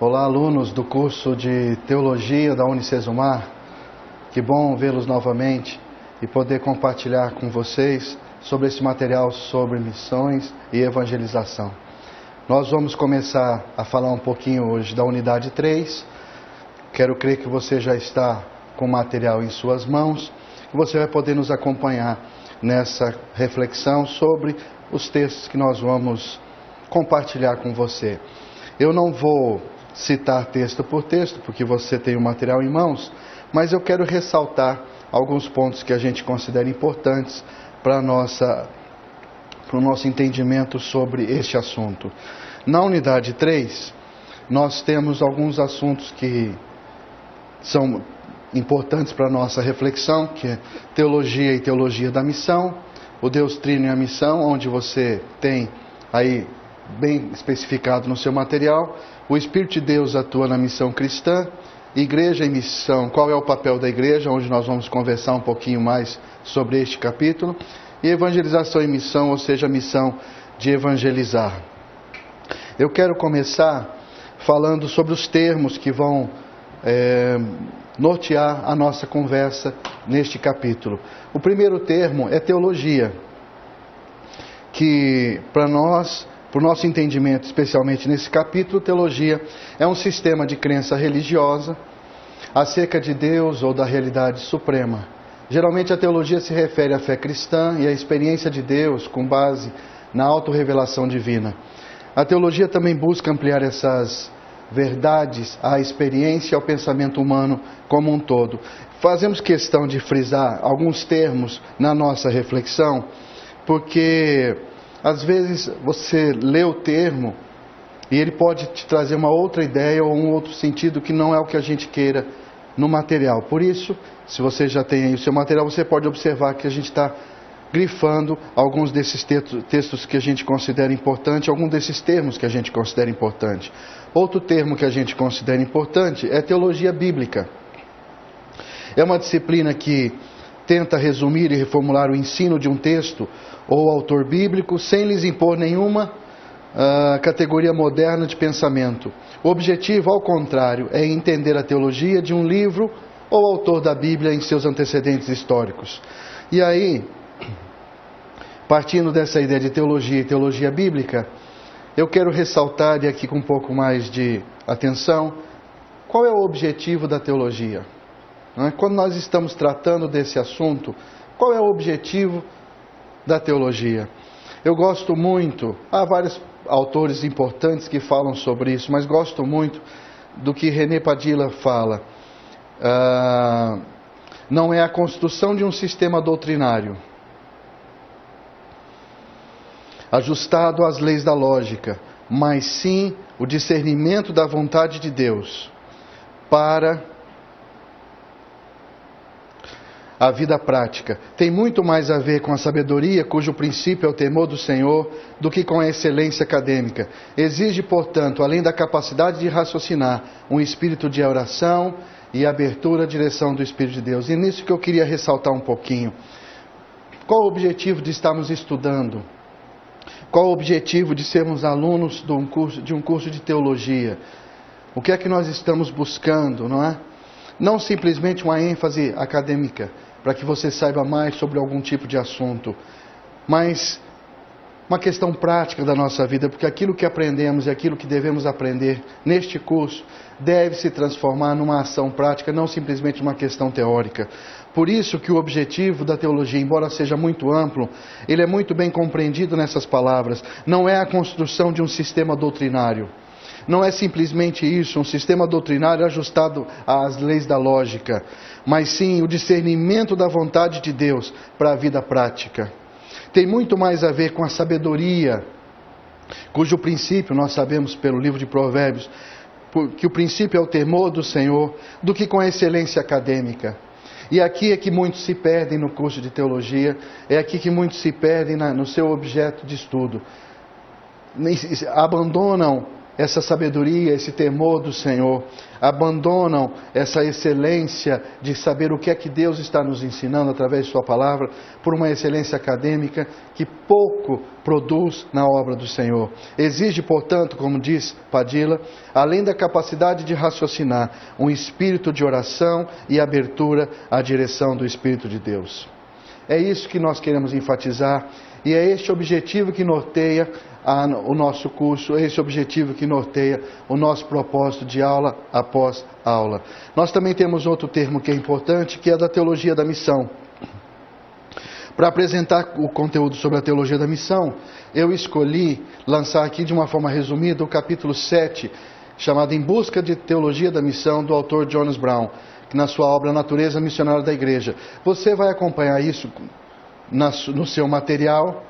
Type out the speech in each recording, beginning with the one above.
Olá, alunos do curso de Teologia da Unicesumar. Que bom vê-los novamente e poder compartilhar com vocês sobre esse material sobre missões e evangelização. Nós vamos começar a falar um pouquinho hoje da unidade 3. Quero crer que você já está com o material em suas mãos e você vai poder nos acompanhar nessa reflexão sobre os textos que nós vamos compartilhar com você. Eu não vou citar texto por texto, porque você tem o material em mãos, mas eu quero ressaltar alguns pontos que a gente considera importantes para o nosso entendimento sobre este assunto. Na unidade 3, nós temos alguns assuntos que são importantes para a nossa reflexão, que é teologia e teologia da missão, o Deus Trino e a missão, onde você tem aí bem especificado no seu material, o Espírito de Deus atua na missão cristã, igreja e missão, qual é o papel da igreja, onde nós vamos conversar um pouquinho mais sobre este capítulo, e evangelização e missão, ou seja, a missão de evangelizar. Eu quero começar falando sobre os termos que vão nortear a nossa conversa neste capítulo. O primeiro termo é teologia, que para nós, por nosso entendimento, especialmente nesse capítulo, teologia é um sistema de crença religiosa acerca de Deus ou da realidade suprema. Geralmente a teologia se refere à fé cristã e à experiência de Deus com base na autorrevelação divina. A teologia também busca ampliar essas verdades à experiência e ao pensamento humano como um todo. Fazemos questão de frisar alguns termos na nossa reflexão, porque às vezes você lê o termo e ele pode te trazer uma outra ideia ou um outro sentido que não é o que a gente queira no material. Por isso, se você já tem aí o seu material, você pode observar que a gente está grifando alguns desses textos que a gente considera importante, alguns desses termos que a gente considera importante. Outro termo que a gente considera importante é teologia bíblica. É uma disciplina que tenta resumir e reformular o ensino de um texto ou autor bíblico sem lhes impor nenhuma categoria moderna de pensamento. O objetivo, ao contrário, é entender a teologia de um livro ou autor da Bíblia em seus antecedentes históricos. E aí, partindo dessa ideia de teologia e teologia bíblica, eu quero ressaltar, e aqui com um pouco mais de atenção, qual é o objetivo da teologia? Quando nós estamos tratando desse assunto, qual é o objetivo da teologia? Eu gosto muito, há vários autores importantes que falam sobre isso, mas gosto muito do que René Padilla fala. Não é a construção de um sistema doutrinário ajustado às leis da lógica, mas sim o discernimento da vontade de Deus para a vida prática. Tem muito mais a ver com a sabedoria, cujo princípio é o temor do Senhor, do que com a excelência acadêmica. Exige, portanto, além da capacidade de raciocinar, um espírito de oração e abertura à direção do Espírito de Deus. E nisso que eu queria ressaltar um pouquinho. Qual o objetivo de estarmos estudando? Qual o objetivo de sermos alunos de um curso de teologia? O que é que nós estamos buscando, não é? Não simplesmente uma ênfase acadêmica, para que você saiba mais sobre algum tipo de assunto, mas uma questão prática da nossa vida, porque aquilo que aprendemos e aquilo que devemos aprender neste curso deve se transformar numa ação prática, não simplesmente uma questão teórica. Por isso que o objetivo da teologia, embora seja muito amplo, ele é muito bem compreendido nessas palavras. Não é a construção de um sistema doutrinário. Não é simplesmente isso, um sistema doutrinário ajustado às leis da lógica, mas sim o discernimento da vontade de Deus para a vida prática. Tem muito mais a ver com a sabedoria, cujo princípio nós sabemos pelo livro de Provérbios, que o princípio é o temor do Senhor, do que com a excelência acadêmica. E aqui é que muitos se perdem no curso de teologia, é aqui que muitos se perdem no seu objeto de estudo. Abandonam essa sabedoria, esse temor do Senhor, abandonam essa excelência de saber o que é que Deus está nos ensinando através de sua palavra, por uma excelência acadêmica que pouco produz na obra do Senhor. Exige, portanto, como diz Padilla, além da capacidade de raciocinar, um espírito de oração e abertura à direção do Espírito de Deus. É isso que nós queremos enfatizar e é este objetivo que norteia o nosso curso, é esse objetivo que norteia o nosso propósito de aula após aula. Nós também temos outro termo que é importante, que é da teologia da missão. Para apresentar o conteúdo sobre a teologia da missão, eu escolhi lançar aqui de uma forma resumida o capítulo 7, chamado Em Busca de Teologia da Missão, do autor Jonas Brown, na sua obra Natureza Missionária da Igreja. Você vai acompanhar isso no seu material.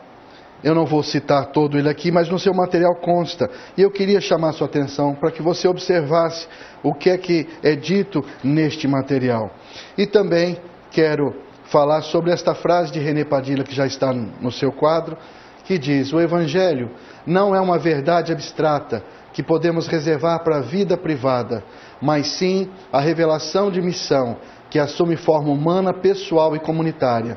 Eu não vou citar todo ele aqui, mas no seu material consta. E eu queria chamar a sua atenção para que você observasse o que é dito neste material. E também quero falar sobre esta frase de René Padilla, que já está no seu quadro, que diz: o Evangelho não é uma verdade abstrata que podemos reservar para a vida privada, mas sim a revelação de missão que assume forma humana, pessoal e comunitária.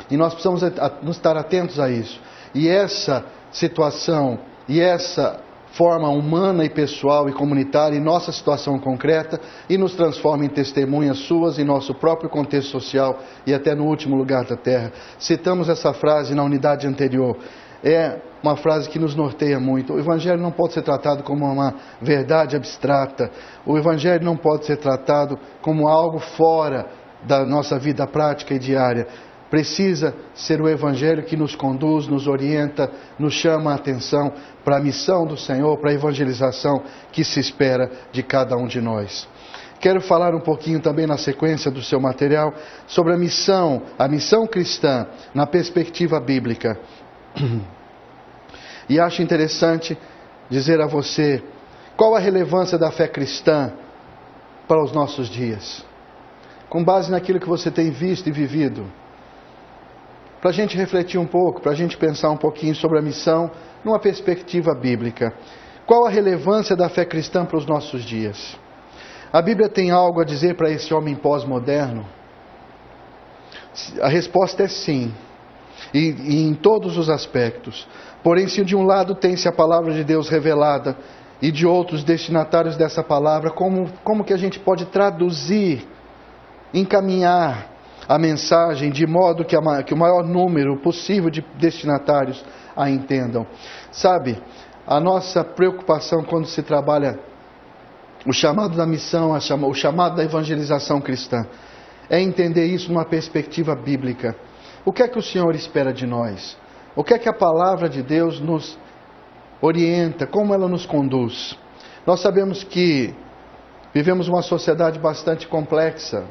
E nós precisamos estar atentos a isso. E essa situação, e essa forma humana e pessoal e comunitária em nossa situação concreta, e nos transforma em testemunhas suas em nosso próprio contexto social e até no último lugar da terra. Citamos essa frase na unidade anterior. É uma frase que nos norteia muito. O Evangelho não pode ser tratado como uma verdade abstrata. O Evangelho não pode ser tratado como algo fora da nossa vida prática e diária. Precisa ser o Evangelho que nos conduz, nos orienta, nos chama a atenção para a missão do Senhor, para a evangelização que se espera de cada um de nós. Quero falar um pouquinho também na sequência do seu material sobre a missão cristã na perspectiva bíblica. E acho interessante dizer a você qual a relevância da fé cristã para os nossos dias, com base naquilo que você tem visto e vivido. Para a gente refletir um pouco, para a gente pensar um pouquinho sobre a missão numa perspectiva bíblica. Qual a relevância da fé cristã para os nossos dias? A Bíblia tem algo a dizer para esse homem pós-moderno? A resposta é sim, e em todos os aspectos. Porém, se de um lado tem-se a palavra de Deus revelada e de outros destinatários dessa palavra, como que a gente pode traduzir, encaminhar a mensagem de modo que o maior número possível de destinatários a entendam? Sabe, a nossa preocupação quando se trabalha o chamado da missão, o chamado da evangelização cristã, é entender isso numa perspectiva bíblica. O que é que o Senhor espera de nós? O que é que a palavra de Deus nos orienta? Como ela nos conduz? Nós sabemos que vivemos uma sociedade bastante complexa,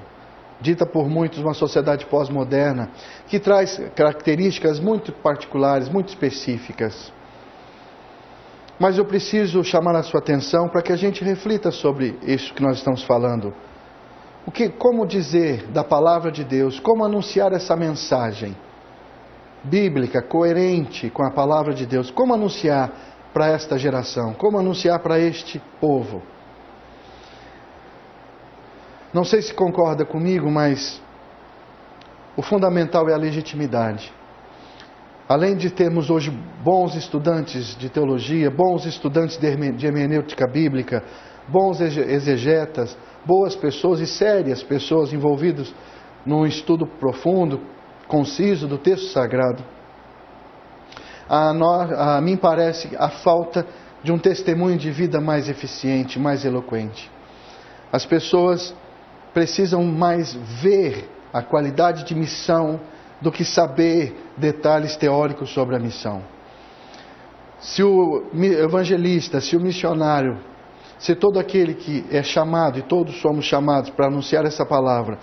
dita por muitos uma sociedade pós-moderna, que traz características muito particulares, muito específicas. Mas eu preciso chamar a sua atenção para que a gente reflita sobre isso que nós estamos falando. Como dizer da palavra de Deus, como anunciar essa mensagem bíblica, coerente com a palavra de Deus, como anunciar para esta geração, como anunciar para este povo. Não sei se concorda comigo, mas o fundamental é a legitimidade. Além de termos hoje bons estudantes de teologia, bons estudantes de hermenêutica bíblica, bons exegetas, boas pessoas e sérias pessoas envolvidas num estudo profundo, conciso do texto sagrado, a mim parece a falta de um testemunho de vida mais eficiente, mais eloquente. As pessoas precisam mais ver a qualidade de missão do que saber detalhes teóricos sobre a missão. Se o evangelista, se o missionário, se todo aquele que é chamado, e todos somos chamados para anunciar essa palavra,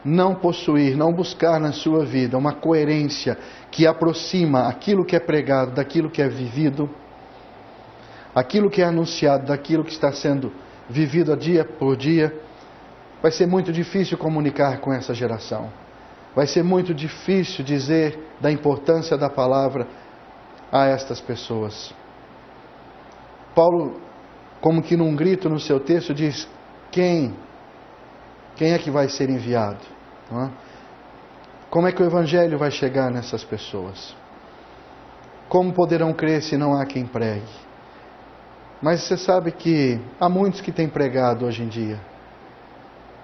não possuir, não buscar na sua vida uma coerência que aproxima aquilo que é pregado daquilo que é vivido, aquilo que é anunciado daquilo que está sendo vivido dia por dia, vai ser muito difícil comunicar com essa geração. Vai ser muito difícil dizer da importância da palavra a estas pessoas. Paulo, como que num grito no seu texto, diz: quem é que vai ser enviado? Não é? Como é que o Evangelho vai chegar nessas pessoas? Como poderão crer se não há quem pregue? Mas você sabe que há muitos que têm pregado hoje em dia.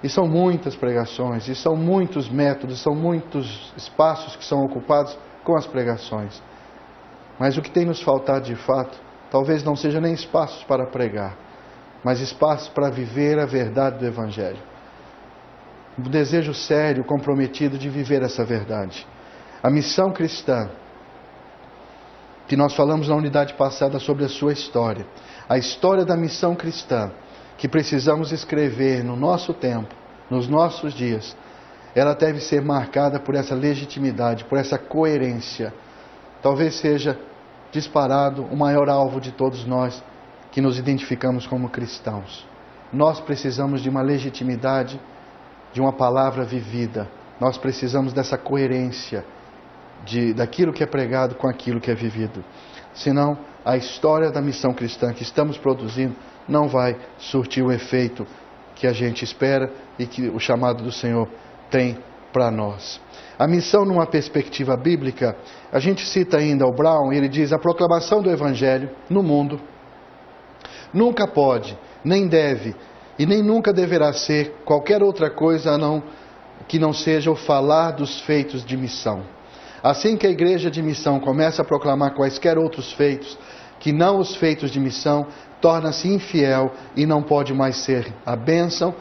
E são muitas pregações, e são muitos métodos, são muitos espaços que são ocupados com as pregações. Mas o que tem nos faltado de fato, talvez não seja nem espaços para pregar, mas espaços para viver a verdade do Evangelho. Um desejo sério, comprometido de viver essa verdade. A missão cristã, que nós falamos na unidade passada sobre a sua história, a história da missão cristã, que precisamos escrever no nosso tempo, nos nossos dias, ela deve ser marcada por essa legitimidade, por essa coerência. Talvez seja disparado o maior alvo de todos nós que nos identificamos como cristãos. Nós precisamos de uma legitimidade, de uma palavra vivida. Nós precisamos dessa coerência daquilo que é pregado com aquilo que é vivido. Senão, a história da missão cristã que estamos produzindo não vai surtir o efeito que a gente espera e que o chamado do Senhor tem para nós. A missão numa perspectiva bíblica, a gente cita ainda o Brown, ele diz: a proclamação do Evangelho no mundo nunca pode, nem deve, e nem nunca deverá ser qualquer outra coisa que não seja o falar dos feitos de missão. Assim que a igreja de missão começa a proclamar quaisquer outros feitos, que não os feitos de missão, torna-se infiel e não pode mais ser a bênção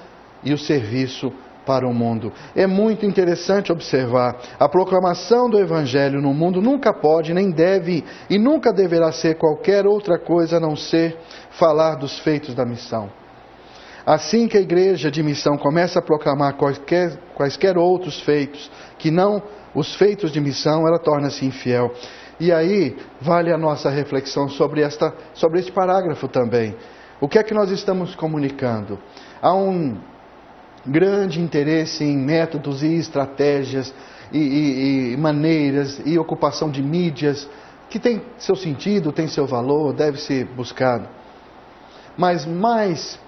e o serviço para o mundo. É muito interessante observar, a proclamação do Evangelho no mundo nunca pode, nem deve e nunca deverá ser qualquer outra coisa a não ser falar dos feitos da missão. Assim que a igreja de missão começa a proclamar quaisquer outros feitos, que não os feitos de missão, ela torna-se infiel. E aí, vale a nossa reflexão sobre este parágrafo também. O que é que nós estamos comunicando? Há um grande interesse em métodos e estratégias e maneiras e ocupação de mídias, que tem seu sentido, tem seu valor, deve ser buscado. Mas mais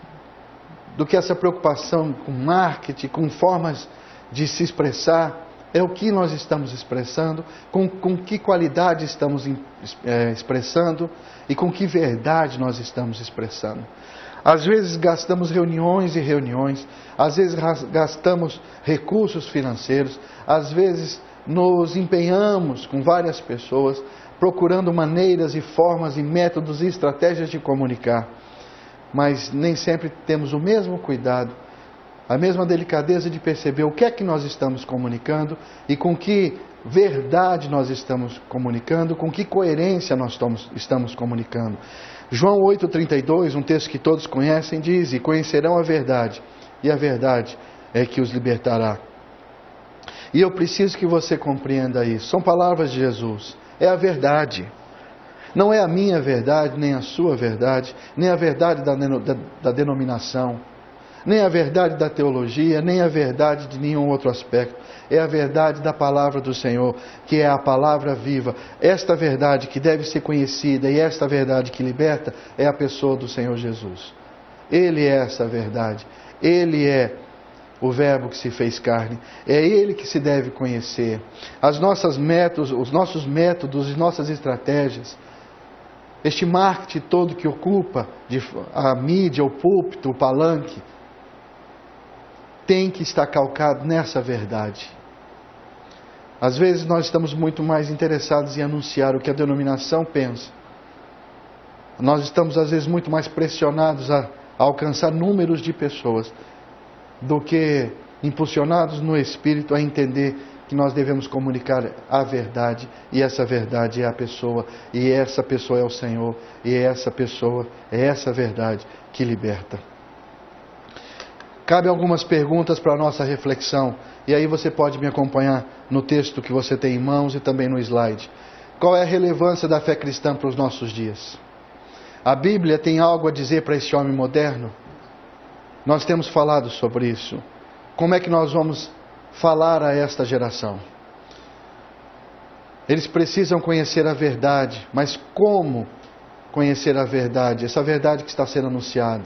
do que essa preocupação com marketing, com formas de se expressar, é o que nós estamos expressando, com que qualidade estamos expressando e com que verdade nós estamos expressando. Às vezes gastamos reuniões e reuniões, às vezes gastamos recursos financeiros, às vezes nos empenhamos com várias pessoas, procurando maneiras e formas e métodos e estratégias de comunicar. Mas nem sempre temos o mesmo cuidado, a mesma delicadeza de perceber o que é que nós estamos comunicando e com que verdade nós estamos comunicando, com que coerência nós estamos comunicando. João 8,32, um texto que todos conhecem, diz: e conhecerão a verdade, e a verdade é que os libertará. E eu preciso que você compreenda isso. São palavras de Jesus, é a verdade. Não é a minha verdade, nem a sua verdade, nem a verdade da denominação, nem a verdade da teologia, nem a verdade de nenhum outro aspecto. É a verdade da palavra do Senhor, que é a palavra viva. Esta verdade que deve ser conhecida e esta verdade que liberta é a pessoa do Senhor Jesus. Ele é essa verdade. Ele é o Verbo que se fez carne. É Ele que se deve conhecer. Os nossos métodos e nossas estratégias, este marketing todo que ocupa a mídia, o púlpito, o palanque, tem que estar calcado nessa verdade. Às vezes nós estamos muito mais interessados em anunciar o que a denominação pensa. Nós estamos às vezes muito mais pressionados a alcançar números de pessoas do que impulsionados no Espírito a entender que nós devemos comunicar a verdade, e essa verdade é a pessoa, e essa pessoa é o Senhor, e essa pessoa é essa verdade que liberta. Cabe algumas perguntas para a nossa reflexão, e aí você pode me acompanhar no texto que você tem em mãos e também no slide. Qual é a relevância da fé cristã para os nossos dias? A Bíblia tem algo a dizer para este homem moderno? Nós temos falado sobre isso. Como é que nós vamos falar a esta geração? Eles precisam conhecer a verdade, mas como conhecer a verdade, essa verdade que está sendo anunciada.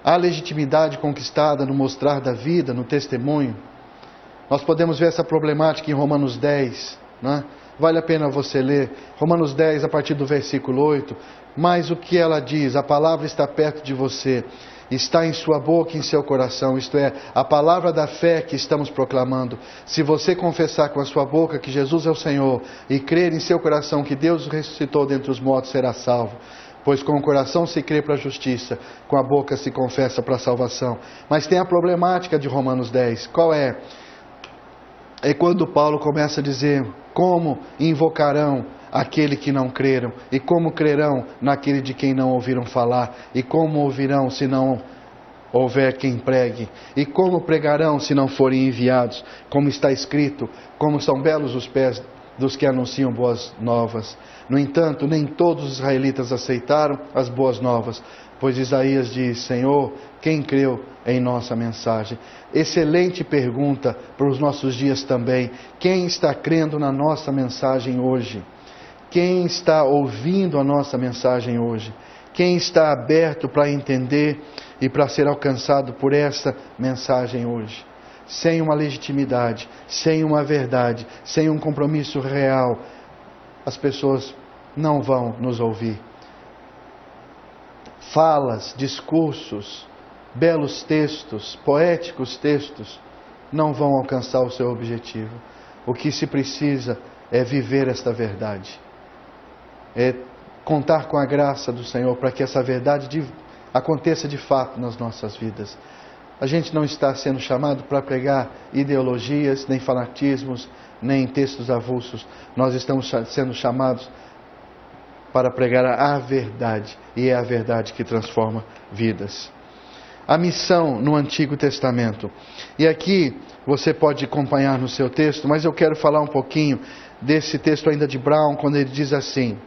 Há legitimidade conquistada no mostrar da vida, no testemunho. Nós podemos ver essa problemática em Romanos 10, né? Vale a pena você ler Romanos 10 a partir do versículo 8. Mas o que ela diz? A palavra está perto de você, está em sua boca e em seu coração, isto é, a palavra da fé que estamos proclamando. Se você confessar com a sua boca que Jesus é o Senhor e crer em seu coração que Deus o ressuscitou dentre os mortos, será salvo. Pois com o coração se crê para a justiça, com a boca se confessa para a salvação. Mas tem a problemática de Romanos 10. Qual é? É quando Paulo começa a dizer: como invocarão aquele que não creram? E como crerão naquele de quem não ouviram falar? E como ouvirão se não houver quem pregue? E como pregarão se não forem enviados? Como está escrito: como são belos os pés dos que anunciam boas novas. No entanto, nem todos os israelitas aceitaram as boas novas, pois Isaías diz: Senhor, quem creu em nossa mensagem? Excelente pergunta para os nossos dias também. Quem está crendo na nossa mensagem hoje? Quem está ouvindo a nossa mensagem hoje? Quem está aberto para entender e para ser alcançado por essa mensagem hoje? Sem uma legitimidade, sem uma verdade, sem um compromisso real, as pessoas não vão nos ouvir. Falas, discursos, belos textos, poéticos textos, não vão alcançar o seu objetivo. O que se precisa é viver esta verdade. É contar com a graça do Senhor para que essa verdade aconteça de fato nas nossas vidas. A gente não está sendo chamado para pregar ideologias, nem fanatismos, nem textos avulsos. Nós estamos sendo chamados para pregar a verdade, e é a verdade que transforma vidas. A missão no Antigo Testamento. E aqui você pode acompanhar no seu texto, mas eu quero falar um pouquinho desse texto ainda de Brown, quando ele diz assim: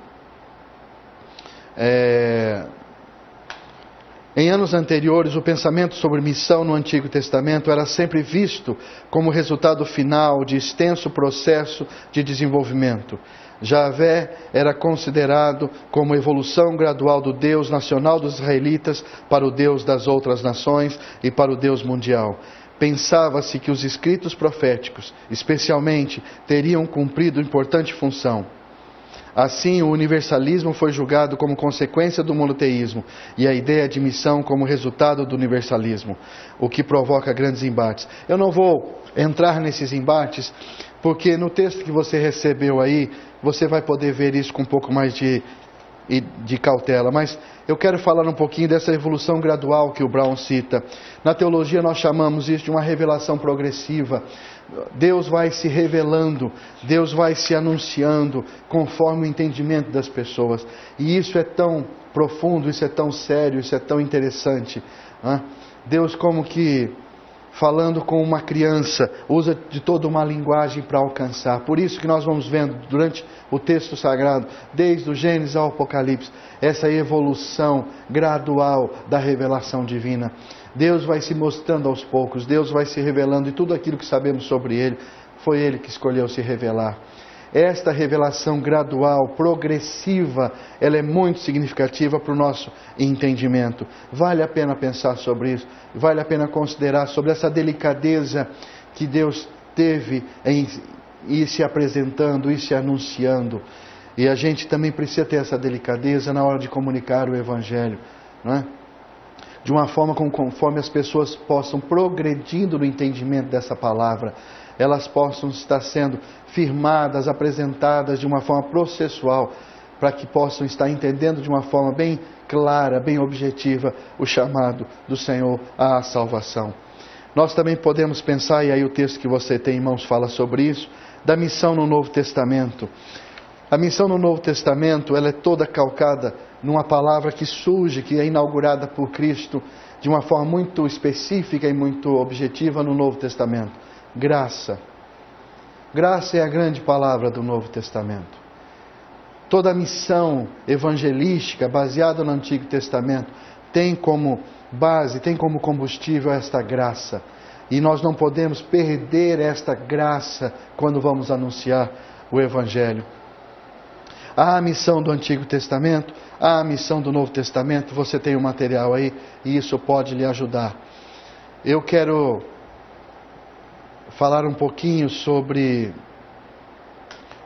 em anos anteriores, o pensamento sobre missão no Antigo Testamento era sempre visto como resultado final de extenso processo de desenvolvimento. Javé era considerado como evolução gradual do Deus nacional dos israelitas para o Deus das outras nações e para o Deus mundial. Pensava-se que os escritos proféticos, especialmente, teriam cumprido importante função. Assim, o universalismo foi julgado como consequência do monoteísmo e a ideia de missão como resultado do universalismo, o que provoca grandes embates. Eu não vou entrar nesses embates, porque no texto que você recebeu aí, você vai poder ver isso com um pouco mais de cautela. Mas eu quero falar um pouquinho dessa evolução gradual que o Brown cita. Na teologia nós chamamos isso de uma revelação progressiva. Deus vai se revelando, Deus vai se anunciando conforme o entendimento das pessoas. E isso é tão profundo, isso é tão sério, isso é tão interessante. Deus, como que falando com uma criança, usa de toda uma linguagem para alcançar. Por isso que nós vamos vendo durante o texto sagrado, desde o Gênesis ao Apocalipse, essa evolução gradual da revelação divina. Deus vai se mostrando aos poucos, Deus vai se revelando, e tudo aquilo que sabemos sobre Ele, foi Ele que escolheu se revelar. Esta revelação gradual, progressiva, ela é muito significativa para o nosso entendimento. Vale a pena pensar sobre isso, vale a pena considerar sobre essa delicadeza que Deus teve em ir se apresentando, ir se anunciando. E a gente também precisa ter essa delicadeza na hora de comunicar o Evangelho, não é? De uma forma conforme as pessoas possam progredindo no entendimento dessa palavra, elas possam estar sendo firmadas, apresentadas de uma forma processual, para que possam estar entendendo de uma forma bem clara, bem objetiva, o chamado do Senhor à salvação. Nós também podemos pensar, e aí o texto que você tem em mãos fala sobre isso, da missão no Novo Testamento. A missão no Novo Testamento, ela é toda calcada numa palavra que surge, que é inaugurada por Cristo de uma forma muito específica e muito objetiva no Novo Testamento. Graça. Graça é a grande palavra do Novo Testamento. Toda a missão evangelística baseada no Antigo Testamento tem como base, tem como combustível esta graça. E nós não podemos perder esta graça quando vamos anunciar o Evangelho. Há a missão do Antigo Testamento, há a missão do Novo Testamento. Você tem o material aí e isso pode lhe ajudar. Eu quero falar um pouquinho sobre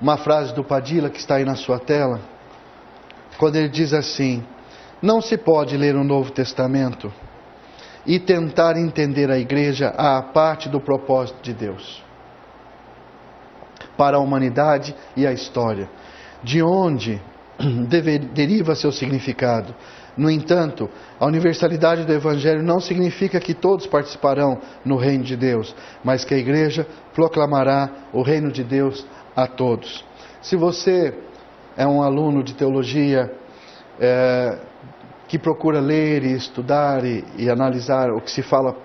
uma frase do Padilha que está aí na sua tela, quando ele diz assim: não se pode ler o Novo Testamento e tentar entender a igreja à parte do propósito de Deus para a humanidade e a história, de onde deriva seu significado. No entanto, a universalidade do Evangelho não significa que todos participarão no reino de Deus, mas que a igreja proclamará o reino de Deus a todos. Se você é um aluno de teologia que procura ler e estudar e analisar o que se fala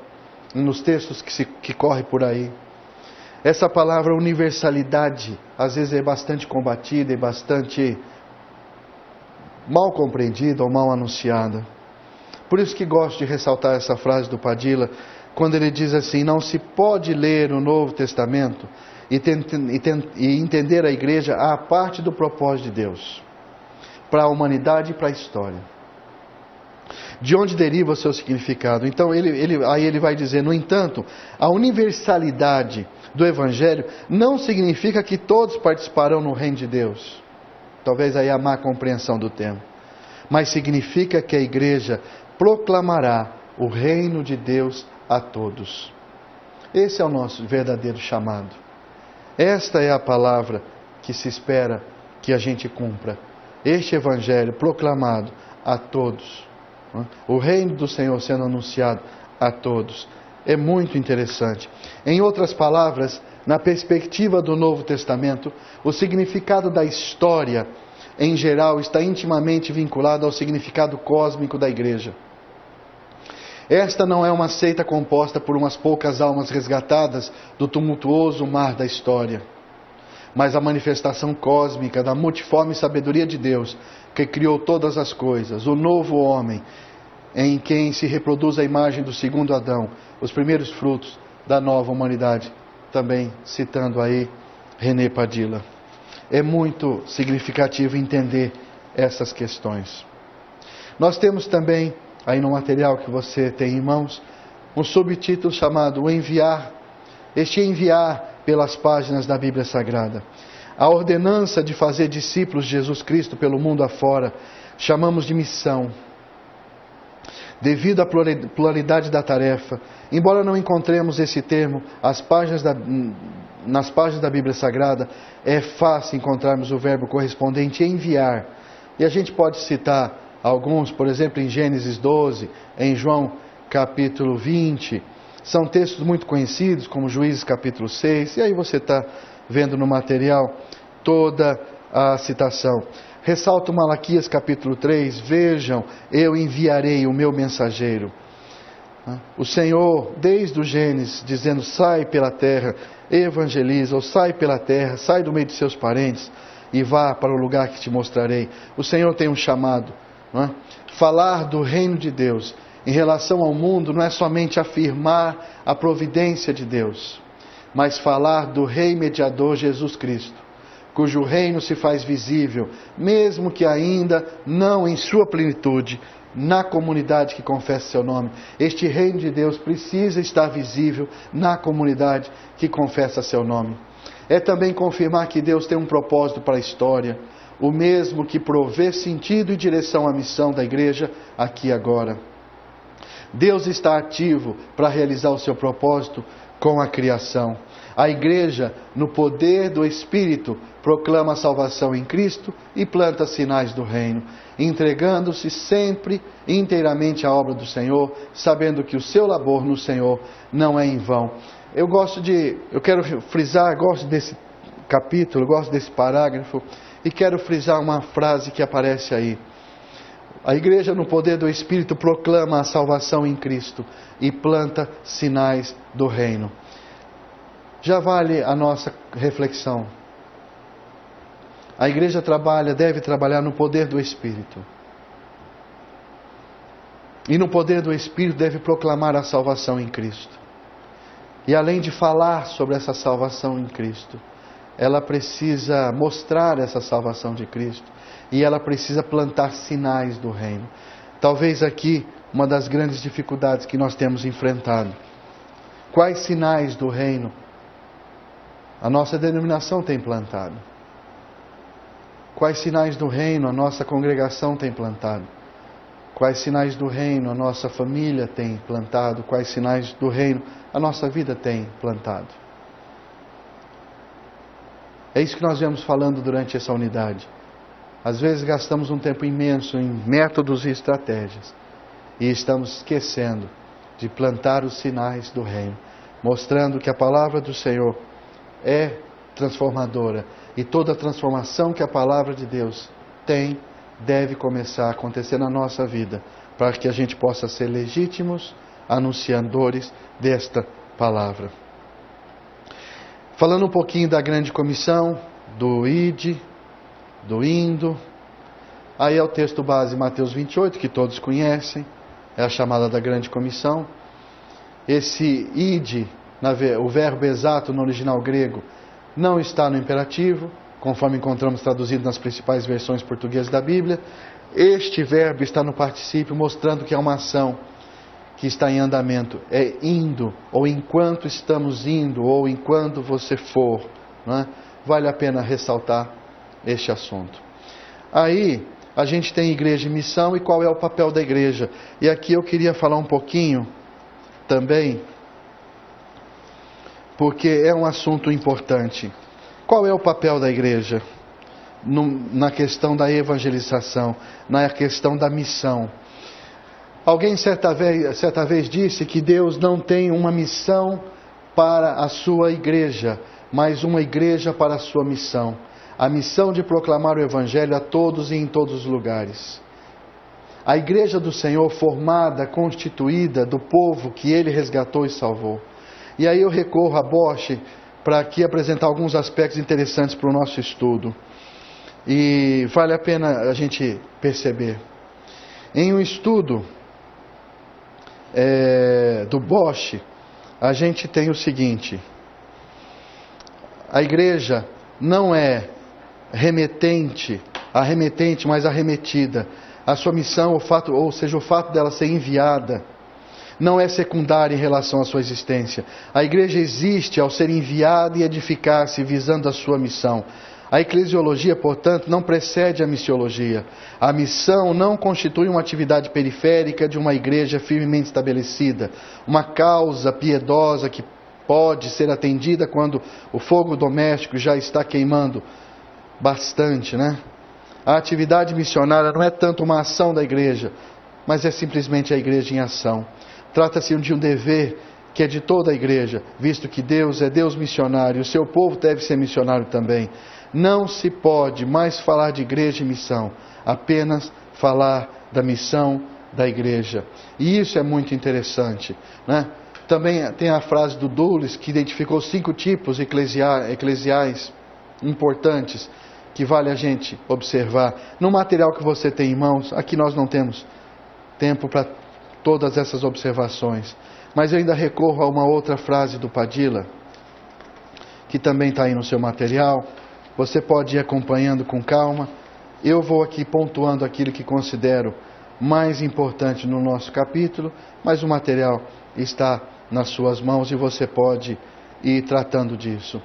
nos textos que corre por aí, essa palavra universalidade às vezes é bastante combatida e bastante mal compreendida ou mal anunciada. Por isso que gosto de ressaltar essa frase do Padilha, quando ele diz assim: não se pode ler o Novo Testamento e entender a igreja à parte do propósito de Deus, para a humanidade e para a história. De onde deriva o seu significado? Então aí ele vai dizer: no entanto, a universalidade do Evangelho não significa que todos participarão no reino de Deus. Talvez aí a má compreensão do termo. Mas significa que a igreja proclamará o reino de Deus a todos. Esse é o nosso verdadeiro chamado. Esta é a palavra que se espera que a gente cumpra. Este Evangelho proclamado a todos. O reino do Senhor sendo anunciado a todos. É muito interessante. Em outras palavras, na perspectiva do Novo Testamento, o significado da história, em geral, está intimamente vinculado ao significado cósmico da igreja. Esta não é uma seita composta por umas poucas almas resgatadas do tumultuoso mar da história, mas a manifestação cósmica da multiforme sabedoria de Deus, que criou todas as coisas, o novo homem, em quem se reproduz a imagem do segundo Adão, os primeiros frutos da nova humanidade, também citando aí René Padilha. É muito significativo entender essas questões. Nós temos também, aí no material que você tem em mãos, um subtítulo chamado O Enviar. Este enviar pelas páginas da Bíblia Sagrada. A ordenança de fazer discípulos de Jesus Cristo pelo mundo afora, chamamos de missão. Devido à pluralidade da tarefa, embora não encontremos esse termo nas páginas da Bíblia Sagrada, é fácil encontrarmos o verbo correspondente enviar. E a gente pode citar alguns, por exemplo, em Gênesis 12, em João capítulo 20, são textos muito conhecidos, como Juízes capítulo 6, e aí você está vendo no material toda a citação. Ressalto Malaquias capítulo 3, vejam, eu enviarei o meu mensageiro. O Senhor, desde o Gênesis, dizendo, sai pela terra, evangeliza, ou sai pela terra, sai do meio de seus parentes e vá para o lugar que te mostrarei. O Senhor tem um chamado. Não é? Falar do reino de Deus em relação ao mundo não é somente afirmar a providência de Deus, mas falar do Rei Mediador Jesus Cristo, cujo reino se faz visível, mesmo que ainda não em sua plenitude, na comunidade que confessa seu nome. Este reino de Deus precisa estar visível na comunidade que confessa seu nome. É também confirmar que Deus tem um propósito para a história, o mesmo que provê sentido e direção à missão da igreja aqui e agora. Deus está ativo para realizar o seu propósito com a criação. A igreja, no poder do Espírito, proclama a salvação em Cristo e planta sinais do reino, entregando-se sempre inteiramente à obra do Senhor, sabendo que o seu labor no Senhor não é em vão. Eu quero frisar, gosto desse capítulo, gosto desse parágrafo, e quero frisar uma frase que aparece aí. A igreja, no poder do Espírito, proclama a salvação em Cristo e planta sinais do reino. Já vale a nossa reflexão. A igreja deve trabalhar no poder do Espírito. E no poder do Espírito deve proclamar a salvação em Cristo. E além de falar sobre essa salvação em Cristo, ela precisa mostrar essa salvação de Cristo. E ela precisa plantar sinais do reino. Talvez aqui uma das grandes dificuldades que nós temos enfrentado. Quais sinais do reino a nossa denominação tem plantado? Quais sinais do reino a nossa congregação tem plantado? Quais sinais do reino a nossa família tem plantado? Quais sinais do reino a nossa vida tem plantado? É isso que nós viemos falando durante essa unidade. Às vezes gastamos um tempo imenso em métodos e estratégias e estamos esquecendo de plantar os sinais do reino, mostrando que a palavra do Senhor é transformadora e toda a transformação que a palavra de Deus tem deve começar a acontecer na nossa vida, para que a gente possa ser legítimos anunciadores desta palavra. Falando um pouquinho da grande comissão, do ID, do indo, aí é o texto base Mateus 28, que todos conhecem, é a chamada da grande comissão. Esse id, o verbo exato no original grego, não está no imperativo, conforme encontramos traduzido nas principais versões portuguesas da Bíblia. Este verbo está no particípio, mostrando que é uma ação que está em andamento. É indo, ou enquanto estamos indo, ou enquanto você for. Não é? Vale a pena ressaltar este assunto. Aí, a gente tem igreja e missão, e qual é o papel da igreja? E aqui eu queria falar um pouquinho também, porque é um assunto importante. Qual é o papel da igreja? Na questão da evangelização, na questão da missão. Alguém certa vez disse que Deus não tem uma missão para a sua igreja, mas uma igreja para a sua missão. A missão de proclamar o Evangelho a todos e em todos os lugares. A igreja do Senhor formada, constituída do povo que Ele resgatou e salvou. E aí eu recorro a Bosch para aqui apresentar alguns aspectos interessantes para o nosso estudo. E vale a pena a gente perceber. Em um estudo do Bosch, a gente tem o seguinte: a igreja não é remetente, mas arremetida. A sua missão, ou seja, o fato dela ser enviada, não é secundário em relação à sua existência. A igreja existe ao ser enviada e edificar-se visando a sua missão. A eclesiologia, portanto, não precede a missiologia. A missão não constitui uma atividade periférica de uma igreja firmemente estabelecida, uma causa piedosa que pode ser atendida quando o fogo doméstico já está queimando bastante, né? A atividade missionária não é tanto uma ação da igreja, mas é simplesmente a igreja em ação. Trata-se de um dever que é de toda a igreja, visto que Deus é Deus missionário, e o seu povo deve ser missionário também. Não se pode mais falar de igreja e missão, apenas falar da missão da igreja. E isso é muito interessante, né? Também tem a frase do Dulles, que identificou 5 tipos eclesiais importantes, que vale a gente observar. No material que você tem em mãos, aqui nós não temos tempo para todas essas observações, mas eu ainda recorro a uma outra frase do Padilla, que também está aí no seu material. Você pode ir acompanhando com calma. Eu vou aqui pontuando aquilo que considero mais importante no nosso capítulo, mas o material está nas suas mãos e você pode ir tratando disso.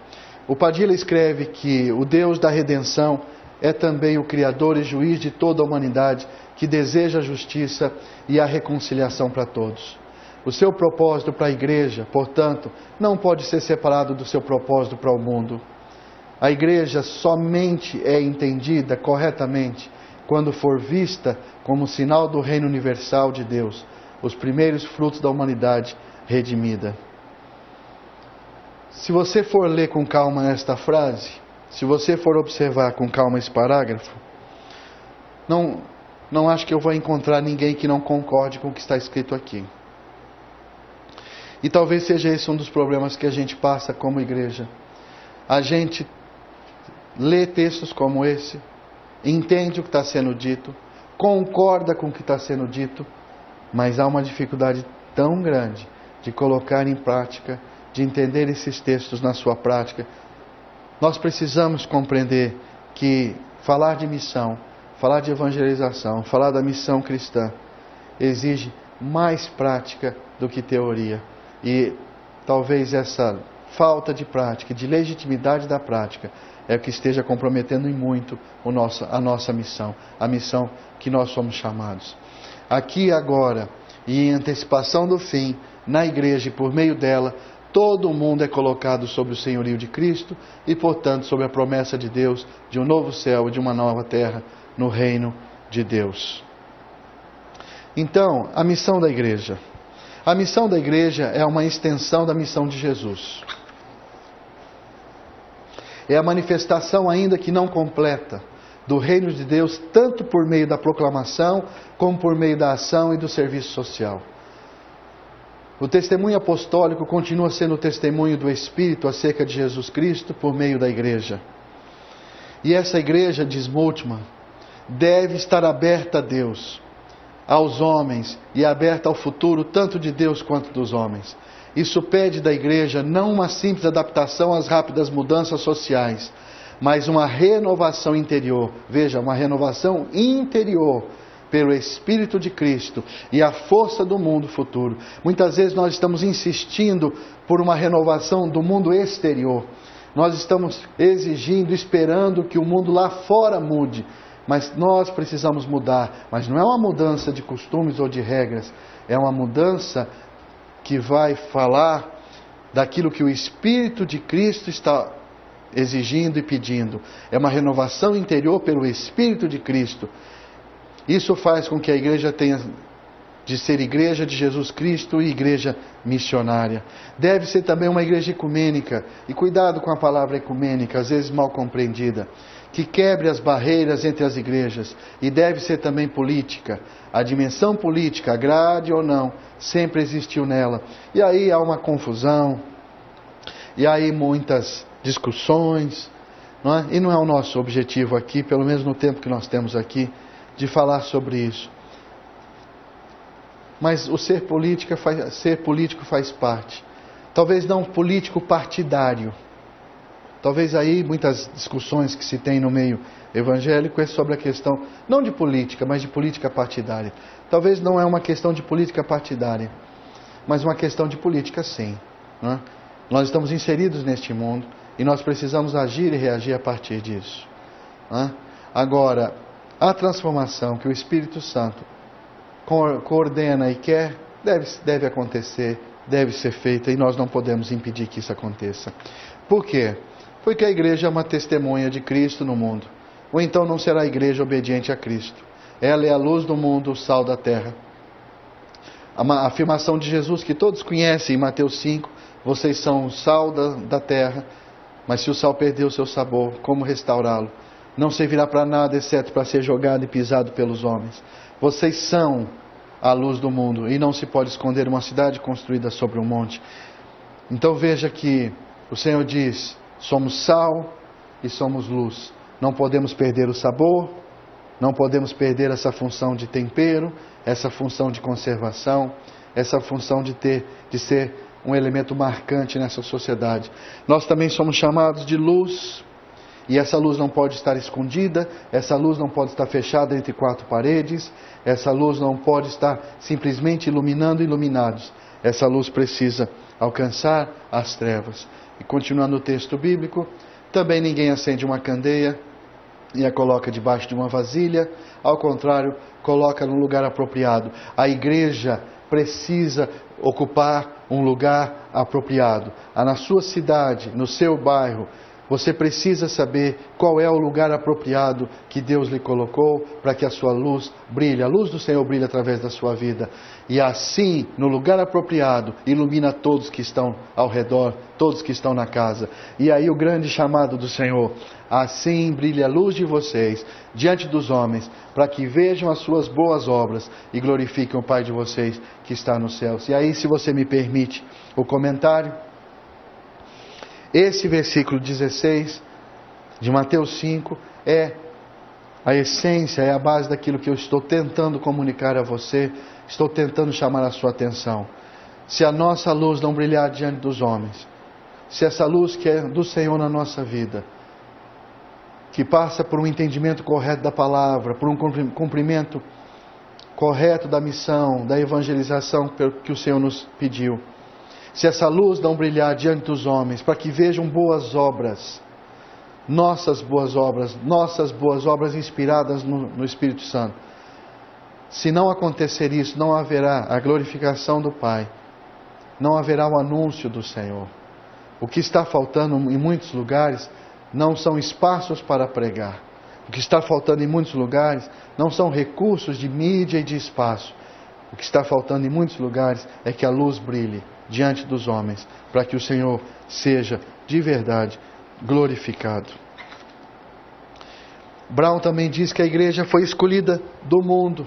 O Padilla escreve que o Deus da redenção é também o Criador e Juiz de toda a humanidade, que deseja a justiça e a reconciliação para todos. O seu propósito para a igreja, portanto, não pode ser separado do seu propósito para o mundo. A igreja somente é entendida corretamente quando for vista como sinal do reino universal de Deus, os primeiros frutos da humanidade redimida. Se você for ler com calma esta frase, se você for observar com calma esse parágrafo, não acho que eu vou encontrar ninguém que não concorde com o que está escrito aqui. E talvez seja esse um dos problemas que a gente passa como igreja. A gente lê textos como esse, entende o que está sendo dito, concorda com o que está sendo dito, mas há uma dificuldade tão grande de colocar em prática, de entender esses textos na sua prática, Nós precisamos compreender que falar de missão, falar de evangelização, falar da missão cristã, exige mais prática do que teoria. E talvez essa falta de prática, de legitimidade da prática, é o que esteja comprometendo em muito a nossa missão, a missão que nós somos chamados. Aqui agora, e em antecipação do fim, na igreja e por meio dela, todo o mundo é colocado sob o senhorio de Cristo e, portanto, sob a promessa de Deus de um novo céu e de uma nova terra no reino de Deus. Então, a missão da igreja. A missão da igreja é uma extensão da missão de Jesus. É a manifestação, ainda que não completa, do reino de Deus, tanto por meio da proclamação, como por meio da ação e do serviço social. O testemunho apostólico continua sendo o testemunho do Espírito acerca de Jesus Cristo por meio da igreja. E essa igreja, diz Moltmann, deve estar aberta a Deus, aos homens e aberta ao futuro, tanto de Deus quanto dos homens. Isso pede da igreja não uma simples adaptação às rápidas mudanças sociais, mas uma renovação interior. Veja, uma renovação interior pelo Espírito de Cristo e a força do mundo futuro. Muitas vezes nós estamos insistindo por uma renovação do mundo exterior. Nós estamos exigindo, esperando que o mundo lá fora mude. Mas nós precisamos mudar. Mas não é uma mudança de costumes ou de regras. É uma mudança que vai falar daquilo que o Espírito de Cristo está exigindo e pedindo. É uma renovação interior pelo Espírito de Cristo. Isso faz com que a igreja tenha de ser igreja de Jesus Cristo e igreja missionária. Deve ser também uma igreja ecumênica. E cuidado com a palavra ecumênica, às vezes mal compreendida. Que quebre as barreiras entre as igrejas. E deve ser também política. A dimensão política, agrade ou não, sempre existiu nela. E aí há uma confusão. E aí muitas discussões. Não é? E não é o nosso objetivo aqui, pelo menos no tempo que nós temos aqui, de falar sobre isso. Mas o ser político faz parte. Talvez não político partidário. Talvez aí muitas discussões que se tem no meio evangélico é sobre a questão, não de política, mas de política partidária. Talvez não é uma questão de política partidária, mas uma questão de política sim. Não é? Nós estamos inseridos neste mundo e nós precisamos agir e reagir a partir disso. Não é? Agora, a transformação que o Espírito Santo coordena e quer, deve acontecer, deve ser feita e nós não podemos impedir que isso aconteça. Por quê? Porque a igreja é uma testemunha de Cristo no mundo. Ou então não será a igreja obediente a Cristo. Ela é a luz do mundo, o sal da terra. A afirmação de Jesus que todos conhecem em Mateus 5, vocês são o sal da terra, mas se o sal perder o seu sabor, como restaurá-lo? Não servirá para nada, exceto para ser jogado e pisado pelos homens. Vocês são a luz do mundo, e não se pode esconder uma cidade construída sobre um monte. Então veja que o Senhor diz, somos sal e somos luz. Não podemos perder o sabor, não podemos perder essa função de tempero, essa função de conservação, essa função de ser um elemento marcante nessa sociedade. Nós também somos chamados de luz. E essa luz não pode estar escondida, essa luz não pode estar fechada entre quatro paredes, essa luz não pode estar simplesmente iluminando iluminados. Essa luz precisa alcançar as trevas. E continuando o texto bíblico, também ninguém acende uma candeia e a coloca debaixo de uma vasilha, ao contrário, coloca no lugar apropriado. A igreja precisa ocupar um lugar apropriado. Na sua cidade, no seu bairro, você precisa saber qual é o lugar apropriado que Deus lhe colocou para que a sua luz brilhe. A luz do Senhor brilha através da sua vida. E assim, no lugar apropriado, ilumina todos que estão ao redor, todos que estão na casa. E aí o grande chamado do Senhor: assim brilha a luz de vocês diante dos homens, para que vejam as suas boas obras e glorifiquem o Pai de vocês que está nos céus. E aí, se você me permite o comentário, esse versículo 16 de Mateus 5 é a essência, é a base daquilo que eu estou tentando comunicar a você, estou tentando chamar a sua atenção. Se a nossa luz não brilhar diante dos homens, se essa luz que é do Senhor na nossa vida, que passa por um entendimento correto da palavra, por um cumprimento correto da missão, da evangelização que o Senhor nos pediu, se essa luz não brilhar diante dos homens, para que vejam boas obras, nossas boas obras inspiradas no Espírito Santo, se não acontecer isso, não haverá a glorificação do Pai, não haverá o anúncio do Senhor. O que está faltando em muitos lugares não são espaços para pregar. O que está faltando em muitos lugares não são recursos de mídia e de espaço. O que está faltando em muitos lugares é que a luz brilhe diante dos homens, para que o Senhor seja de verdade glorificado. Brown também diz que a igreja foi escolhida do mundo.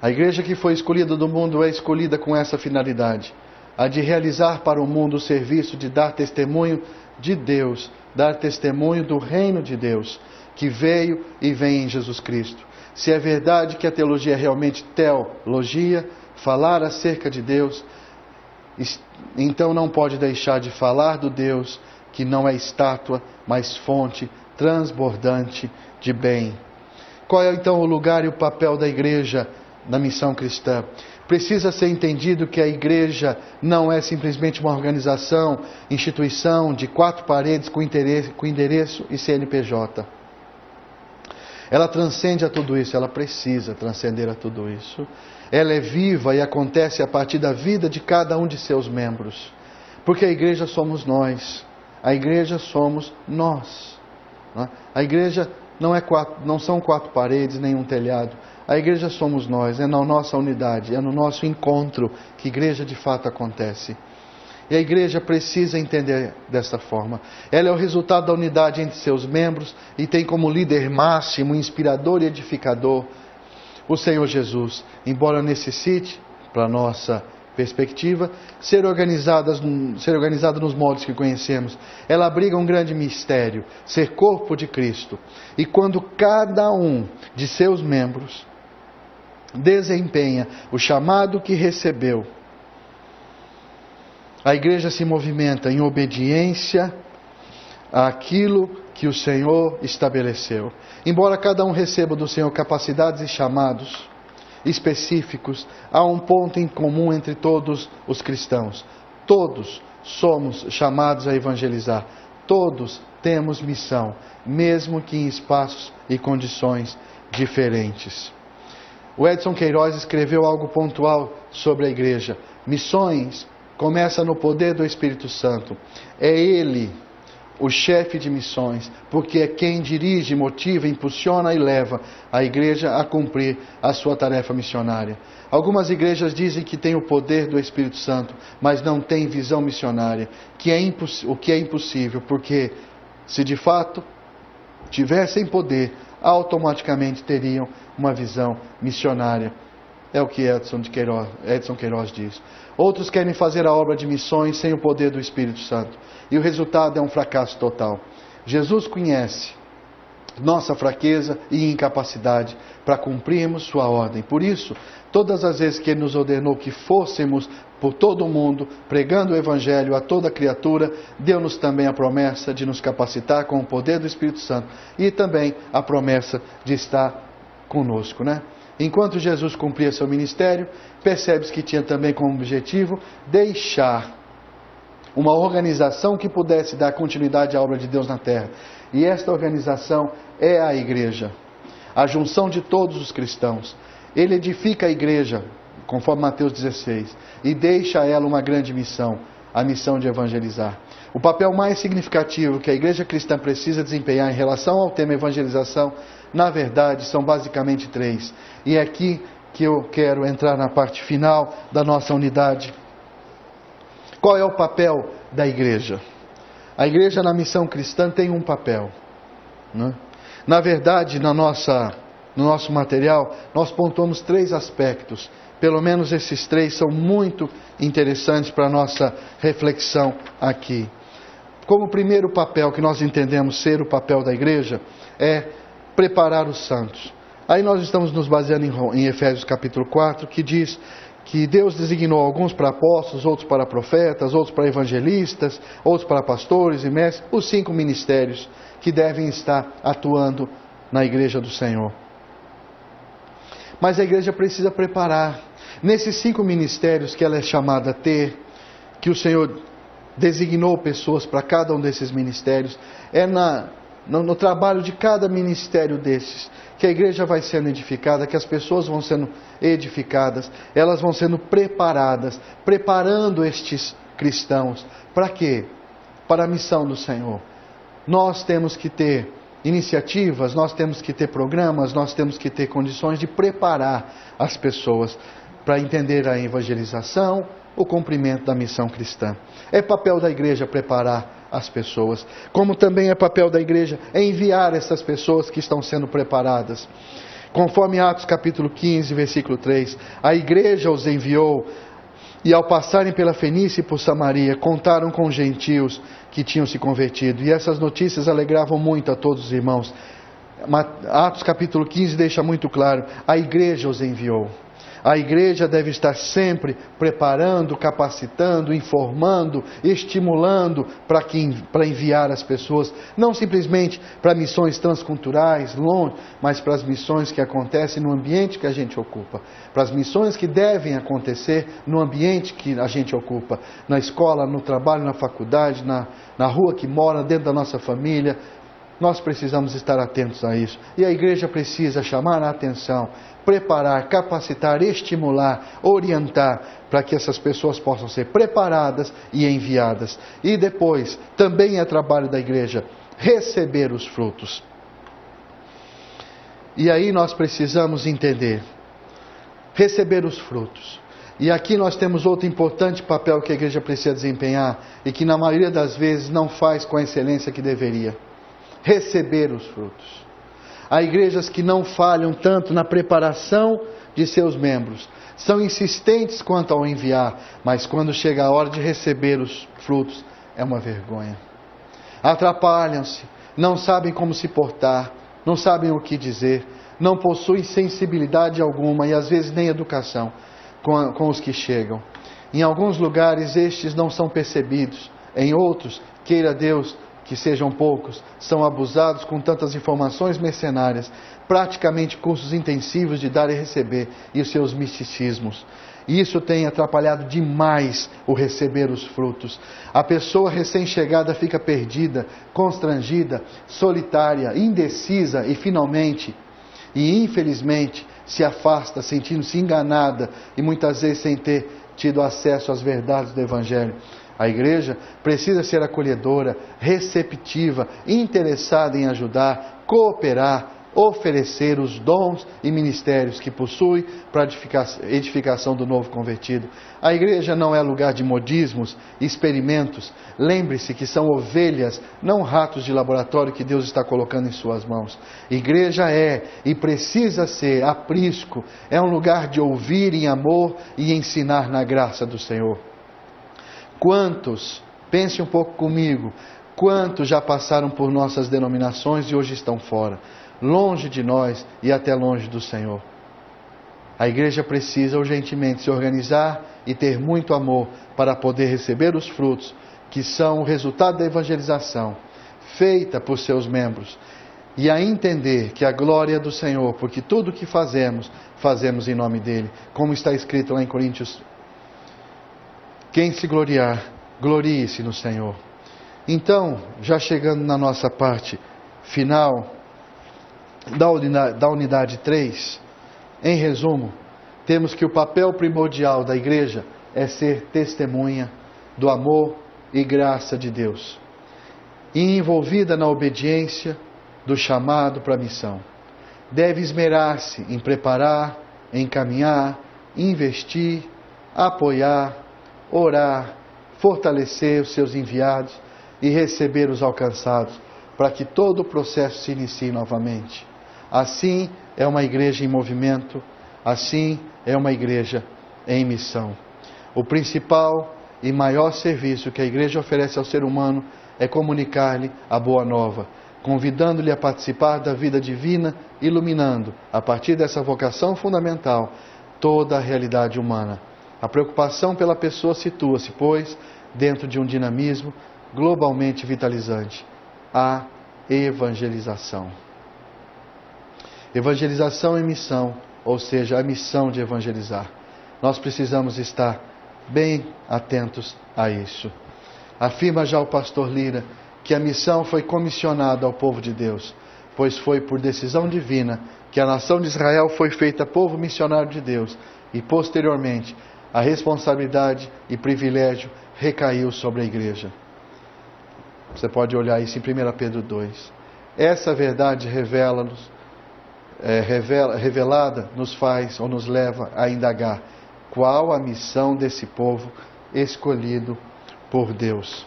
A igreja que foi escolhida do mundo é escolhida com essa finalidade, a de realizar para o mundo o serviço de dar testemunho de Deus, dar testemunho do reino de Deus, que veio e vem em Jesus Cristo. Se é verdade que a teologia é realmente teologia, falar acerca de Deus, então não pode deixar de falar do Deus que não é estátua, mas fonte transbordante de bem. Qual é então o lugar e o papel da igreja na missão cristã? Precisa ser entendido que a igreja não é simplesmente uma organização, instituição de 4 paredes com endereço e CNPJ. Ela transcende a tudo isso, ela precisa transcender a tudo isso. Ela é viva e acontece a partir da vida de cada um de seus membros. Porque a igreja somos nós. A igreja somos nós. A igreja não são 4 paredes, nem um telhado. A igreja somos nós, é na nossa unidade, é no nosso encontro que a igreja de fato acontece. E a igreja precisa entender dessa forma. Ela é o resultado da unidade entre seus membros e tem como líder máximo, inspirador e edificador o Senhor Jesus. Embora necessite, para nossa perspectiva, ser organizada nos modos que conhecemos, ela abriga um grande mistério, ser corpo de Cristo. E quando cada um de seus membros desempenha o chamado que recebeu, a igreja se movimenta em obediência àquilo que o Senhor estabeleceu. Embora cada um receba do Senhor capacidades e chamados específicos, há um ponto em comum entre todos os cristãos. Todos somos chamados a evangelizar. Todos temos missão, mesmo que em espaços e condições diferentes. O Edson Queiroz escreveu algo pontual sobre a igreja. Missões começa no poder do Espírito Santo. É Ele o chefe de missões, porque é quem dirige, motiva, impulsiona e leva a igreja a cumprir a sua tarefa missionária. Algumas igrejas dizem que têm o poder do Espírito Santo, mas não têm visão missionária, o que é impossível, porque se de fato tivessem poder, automaticamente teriam uma visão missionária. É o que Edson Queiroz diz. Outros querem fazer a obra de missões sem o poder do Espírito Santo. E o resultado é um fracasso total. Jesus conhece nossa fraqueza e incapacidade para cumprirmos sua ordem. Por isso, todas as vezes que Ele nos ordenou que fôssemos por todo o mundo, pregando o Evangelho a toda criatura, deu-nos também a promessa de nos capacitar com o poder do Espírito Santo. E também a promessa de estar conosco, né? Enquanto Jesus cumpria seu ministério, percebe-se que tinha também como objetivo deixar uma organização que pudesse dar continuidade à obra de Deus na terra. E esta organização é a igreja, a junção de todos os cristãos. Ele edifica a igreja, conforme Mateus 16, e deixa a ela uma grande missão, a missão de evangelizar. O papel mais significativo que a igreja cristã precisa desempenhar em relação ao tema evangelização, na verdade, são basicamente 3. E é aqui que eu quero entrar na parte final da nossa unidade. Qual é o papel da igreja? A igreja na missão cristã tem um papel, né? Na verdade, no nosso material, nós pontuamos 3 aspectos. Pelo menos esses 3 são muito interessantes para a nossa reflexão aqui. Como primeiro papel que nós entendemos ser o papel da igreja é preparar os santos. Aí nós estamos nos baseando em Efésios capítulo 4, que diz que Deus designou alguns para apóstolos, outros para profetas, outros para evangelistas, outros para pastores e mestres, os 5 ministérios que devem estar atuando na igreja do Senhor. Mas a igreja precisa preparar. Nesses 5 ministérios que ela é chamada a ter, que o Senhor designou pessoas para cada um desses ministérios, é no trabalho de cada ministério desses que a igreja vai sendo edificada, que as pessoas vão sendo edificadas, elas vão sendo preparadas, preparando estes cristãos. Para quê? Para a missão do Senhor. Nós temos que ter iniciativas, nós temos que ter programas, nós temos que ter condições de preparar as pessoas para entender a evangelização, o cumprimento da missão cristã. É papel da igreja preparar as pessoas, como também é papel da igreja enviar essas pessoas que estão sendo preparadas. Conforme Atos capítulo 15, versículo 3, a igreja os enviou, e ao passarem pela Fenícia e por Samaria, contaram com os gentios que tinham se convertido, e essas notícias alegravam muito a todos os irmãos. Atos capítulo 15 deixa muito claro, a igreja os enviou. A igreja deve estar sempre preparando, capacitando, informando, estimulando para enviar as pessoas, não simplesmente para missões transculturais, longe, mas para as missões que acontecem no ambiente que a gente ocupa, para as missões que devem acontecer no ambiente que a gente ocupa, na escola, no trabalho, na faculdade, na rua que mora, dentro da nossa família. Nós precisamos estar atentos a isso. E a igreja precisa chamar a atenção, preparar, capacitar, estimular, orientar, para que essas pessoas possam ser preparadas e enviadas. E depois, também é trabalho da igreja receber os frutos. E aí nós precisamos entender, receber os frutos. E aqui nós temos outro importante papel que a igreja precisa desempenhar, e que na maioria das vezes não faz com a excelência que deveria. Receber os frutos. Há igrejas que não falham tanto na preparação de seus membros, são insistentes quanto ao enviar, mas quando chega a hora de receber os frutos, é uma vergonha. Atrapalham-se, não sabem como se portar, não sabem o que dizer, não possuem sensibilidade alguma e às vezes nem educação com os que chegam. Em alguns lugares estes não são percebidos, em outros, queira Deus que sejam poucos, são abusados com tantas informações mercenárias, praticamente cursos intensivos de dar e receber e os seus misticismos. E isso tem atrapalhado demais o receber os frutos. A pessoa recém-chegada fica perdida, constrangida, solitária, indecisa e finalmente, e infelizmente, se afasta, sentindo-se enganada e muitas vezes sem ter tido acesso às verdades do Evangelho. A igreja precisa ser acolhedora, receptiva, interessada em ajudar, cooperar, oferecer os dons e ministérios que possui para a edificação do novo convertido. A igreja não é lugar de modismos, experimentos. Lembre-se que são ovelhas, não ratos de laboratório que Deus está colocando em suas mãos. Igreja é e precisa ser aprisco, é um lugar de ouvir em amor e ensinar na graça do Senhor. Quantos, pense um pouco comigo, quantos já passaram por nossas denominações e hoje estão fora, longe de nós e até longe do Senhor? A igreja precisa urgentemente se organizar e ter muito amor para poder receber os frutos que são o resultado da evangelização feita por seus membros e a entender que a glória é do Senhor, porque tudo o que fazemos, fazemos em nome dele, como está escrito lá em Coríntios. Quem se gloriar, glorie-se no Senhor. Então, já chegando na nossa parte final da unidade 3, em resumo, temos que o papel primordial da igreja é ser testemunha do amor e graça de Deus, e envolvida na obediência do chamado para a missão. Deve esmerar-se em preparar, encaminhar, investir, apoiar, orar, fortalecer os seus enviados e receber os alcançados, para que todo o processo se inicie novamente. Assim é uma igreja em movimento, assim é uma igreja em missão. O principal e maior serviço que a igreja oferece ao ser humano é comunicar-lhe a boa nova, convidando-lhe a participar da vida divina, iluminando, a partir dessa vocação fundamental, toda a realidade humana. A preocupação pela pessoa situa-se, pois, dentro de um dinamismo globalmente vitalizante: a evangelização. Evangelização e missão, ou seja, a missão de evangelizar. Nós precisamos estar bem atentos a isso. Afirma já o pastor Lira que a missão foi comissionada ao povo de Deus, pois foi por decisão divina que a nação de Israel foi feita povo missionário de Deus e, posteriormente, a responsabilidade e privilégio recaiu sobre a igreja. Você pode olhar isso em 1 Pedro 2. Essa verdade revelada nos faz ou nos leva a indagar qual a missão desse povo escolhido por Deus.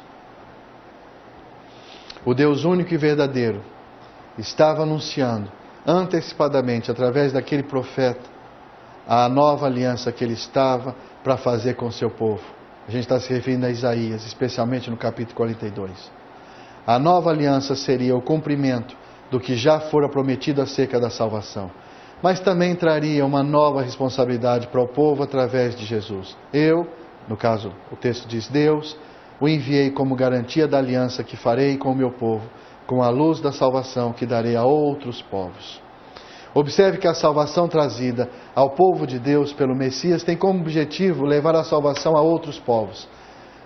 O Deus único e verdadeiro estava anunciando antecipadamente, através daquele profeta, a nova aliança que ele estava para fazer com o seu povo. A gente está se referindo a Isaías, especialmente no capítulo 42. A nova aliança seria o cumprimento do que já fora prometido acerca da salvação, mas também traria uma nova responsabilidade para o povo através de Jesus. Eu, no caso, o texto diz: Deus o enviei como garantia da aliança que farei com o meu povo, com a luz da salvação que darei a outros povos. Observe que a salvação trazida ao povo de Deus pelo Messias tem como objetivo levar a salvação a outros povos.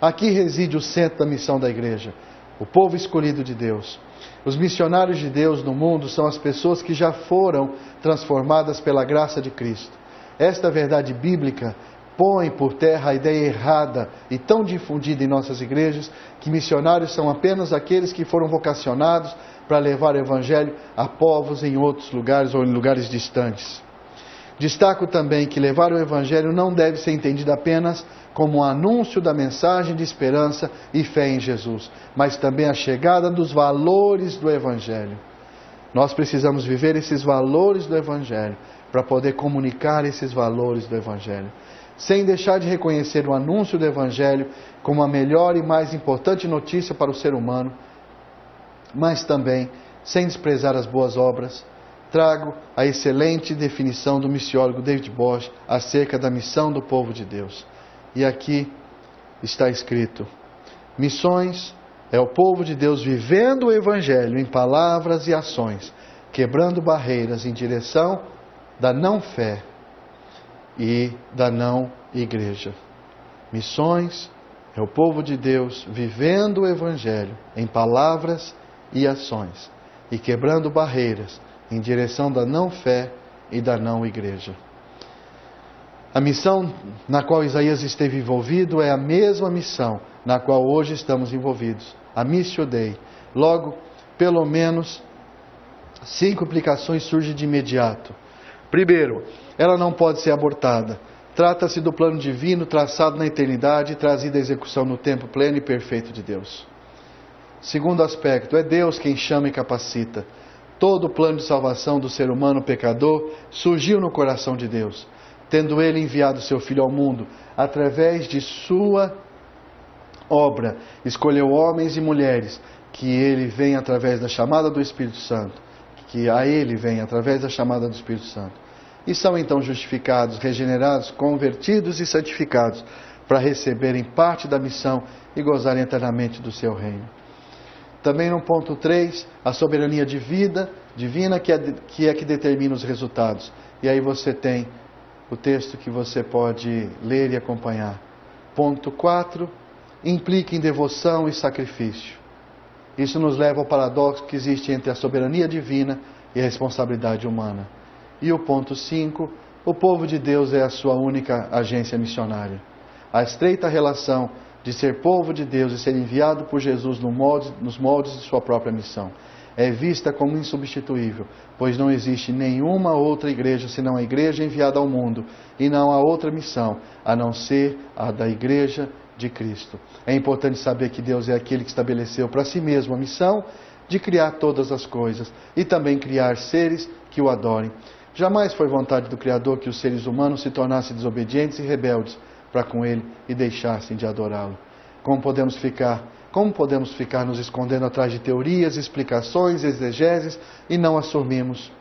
Aqui reside o centro da missão da igreja, o povo escolhido de Deus. Os missionários de Deus no mundo são as pessoas que já foram transformadas pela graça de Cristo. Esta verdade bíblica põe por terra a ideia errada e tão difundida em nossas igrejas que missionários são apenas aqueles que foram vocacionados para levar o Evangelho a povos em outros lugares ou em lugares distantes. Destaco também que levar o Evangelho não deve ser entendido apenas como um anúncio da mensagem de esperança e fé em Jesus, mas também a chegada dos valores do Evangelho. Nós precisamos viver esses valores do Evangelho para poder comunicar esses valores do Evangelho, sem deixar de reconhecer o anúncio do Evangelho como a melhor e mais importante notícia para o ser humano, mas também sem desprezar as boas obras. Trago a excelente definição do missiólogo David Bosch acerca da missão do povo de Deus. E aqui está escrito: missões é o povo de Deus vivendo o Evangelho em palavras e ações, quebrando barreiras em direção da não-fé e da não-igreja. Missões é o povo de Deus vivendo o Evangelho em palavras e ações e quebrando barreiras em direção da não-fé e da não-igreja. A missão na qual Isaías esteve envolvido é a mesma missão na qual hoje estamos envolvidos, a Missio Dei. Logo, pelo menos 5 implicações surgem de imediato. Primeiro, ela não pode ser abortada. Trata-se do plano divino traçado na eternidade e trazido à execução no tempo pleno e perfeito de Deus. Segundo aspecto, é Deus quem chama e capacita. Todo o plano de salvação do ser humano pecador surgiu no coração de Deus, tendo Ele enviado seu Filho ao mundo, através de sua obra, escolheu homens e mulheres, que Ele vem através da chamada do Espírito Santo, que a Ele vem através da chamada do Espírito Santo, e são então justificados, regenerados, convertidos e santificados, para receberem parte da missão e gozarem eternamente do seu reino. Também no ponto 3, a soberania divina que determina os resultados. E aí você tem o texto que você pode ler e acompanhar. Ponto 4, implica em devoção e sacrifício. Isso nos leva ao paradoxo que existe entre a soberania divina e a responsabilidade humana. E o ponto 5, o povo de Deus é a sua única agência missionária. A estreita relação de ser povo de Deus e ser enviado por Jesus nos moldes de sua própria missão é vista como insubstituível, pois não existe nenhuma outra igreja senão a igreja enviada ao mundo, e não há outra missão a não ser a da igreja de Cristo. É importante saber que Deus é aquele que estabeleceu para si mesmo a missão de criar todas as coisas e também criar seres que o adorem. Jamais foi vontade do Criador que os seres humanos se tornassem desobedientes e rebeldes para com Ele e deixassem de adorá-lo. Como podemos ficar nos escondendo atrás de teorias, explicações, exegeses e não assumirmos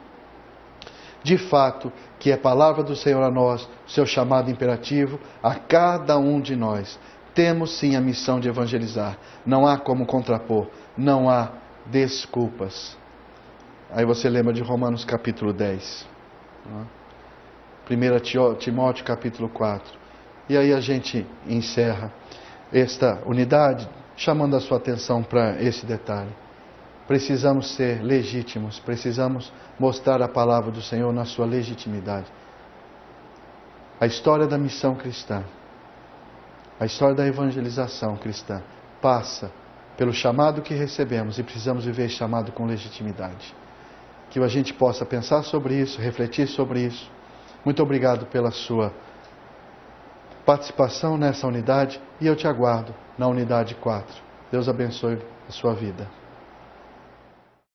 de fato, que é palavra do Senhor a nós, seu chamado imperativo a cada um de nós. Temos sim a missão de evangelizar. Não há como contrapor, não há desculpas. Aí você lembra de Romanos capítulo 10. 1 Timóteo capítulo 4. E aí a gente encerra esta unidade chamando a sua atenção para esse detalhe. Precisamos ser legítimos, precisamos mostrar a palavra do Senhor na sua legitimidade. A história da missão cristã, a história da evangelização cristã passa pelo chamado que recebemos e precisamos viver esse chamado com legitimidade. Que a gente possa pensar sobre isso, refletir sobre isso. Muito obrigado pela sua participação nessa unidade e eu te aguardo na unidade 4. Deus abençoe a sua vida.